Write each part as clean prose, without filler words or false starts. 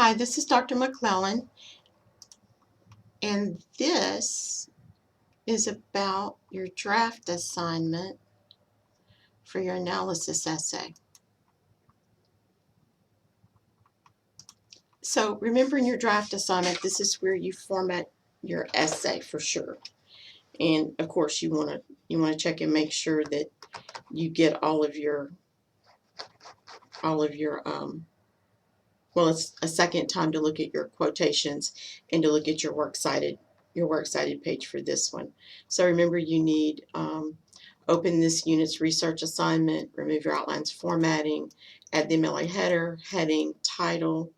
Hi, this is Dr. McClellan, and this is about your draft assignment for your analysis essay. So remember, in your draft assignment, this is where you format your essay for sure. And of course, you want to check and make sure that you get all of your well, it's a second time to look at your quotations and to look at your works cited page for this one. So remember, you need open this unit's research assignment, remove your outlines formatting, add the MLA header, heading, title,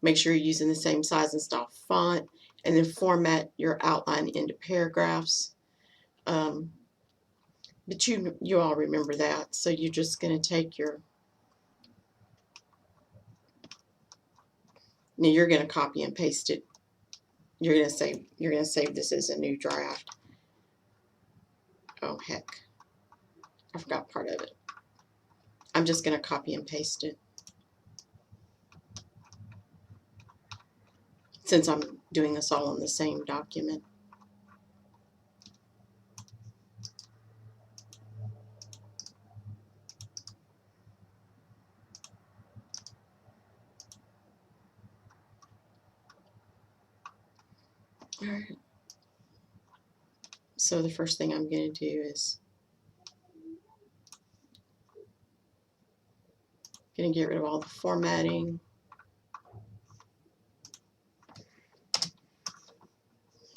make sure you're using the same size and style font, and then format your outline into paragraphs. But you all remember that, so you're just going to take your, now you're going to copy and paste it. You're going to save this as a new draft. Oh heck, I forgot part of it. I'm just going to copy and paste it, since I'm doing this all on the same document. All right. So the first thing I'm going to do is going to get rid of all the formatting.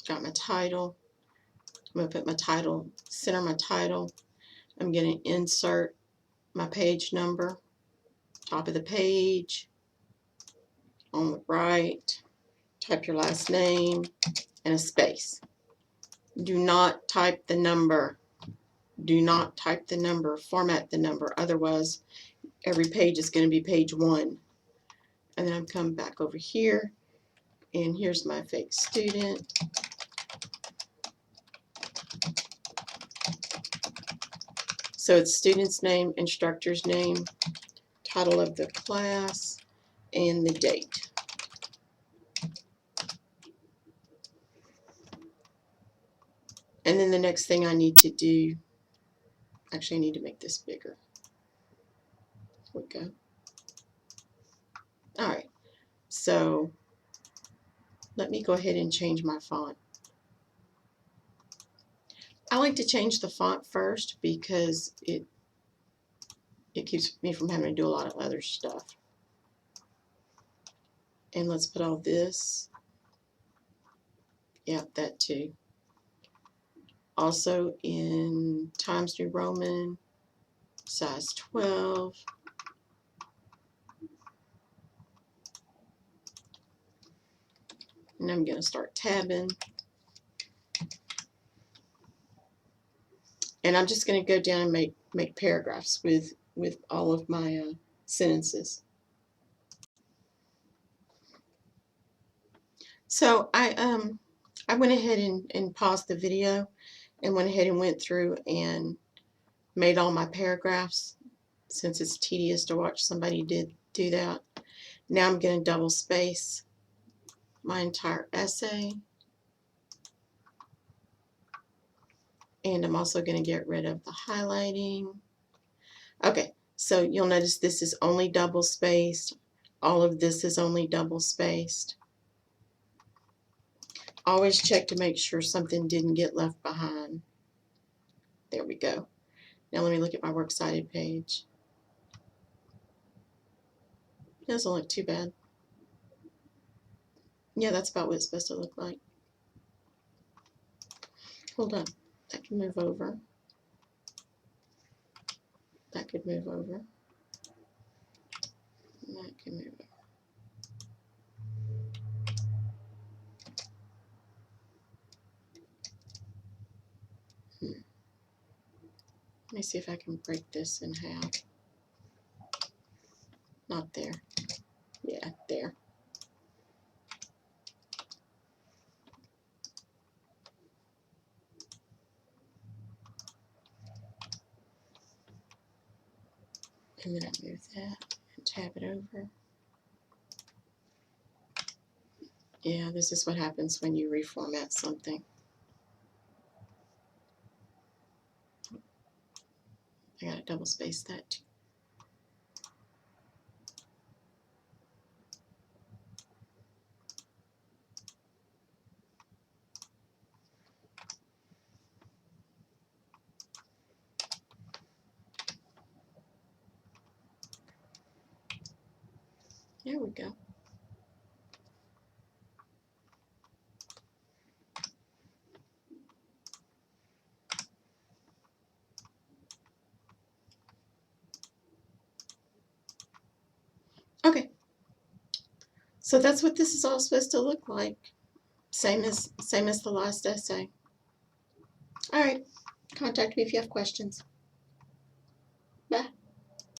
Got my title. I'm going to put my title, center my title. I'm going to insert my page number, top of the page, on the right, type your last name, and a space. Do not type the number. Do not type the number, format the number, otherwise every page is going to be page 1. And then I'm coming back over here, and here's my fake student. So it's student's name, instructor's name, title of the class, and the date. And then the next thing I need to do, actually I need to make this bigger. There we go. All right, so let me go ahead and change my font. I like to change the font first because it keeps me from having to do a lot of other stuff. And let's put all this, yep, that too. Also in Times New Roman, size 12. And I'm going to start tabbing. And I'm just going to go down and make paragraphs with all of my sentences. So I went ahead and paused the video and went ahead and went through and made all my paragraphs, since it's tedious to watch somebody do that. Now I'm going to double space my entire essay. And I'm also going to get rid of the highlighting. Okay, so you'll notice this is only double spaced. All of this is only double spaced. Always check to make sure something didn't get left behind. There we go. Now let me look at my works cited page. It doesn't look too bad. Yeah, that's about what it's supposed to look like. Hold on. That can move over. That could move over. That can move over. Let me see if I can break this in half. Not there. Yeah, there. And then I move that and tab it over. Yeah, this is what happens when you reformat something. I gotta double space that too. There we go. Okay. So that's what this is all supposed to look like. Same as the last essay. All right. Contact me if you have questions.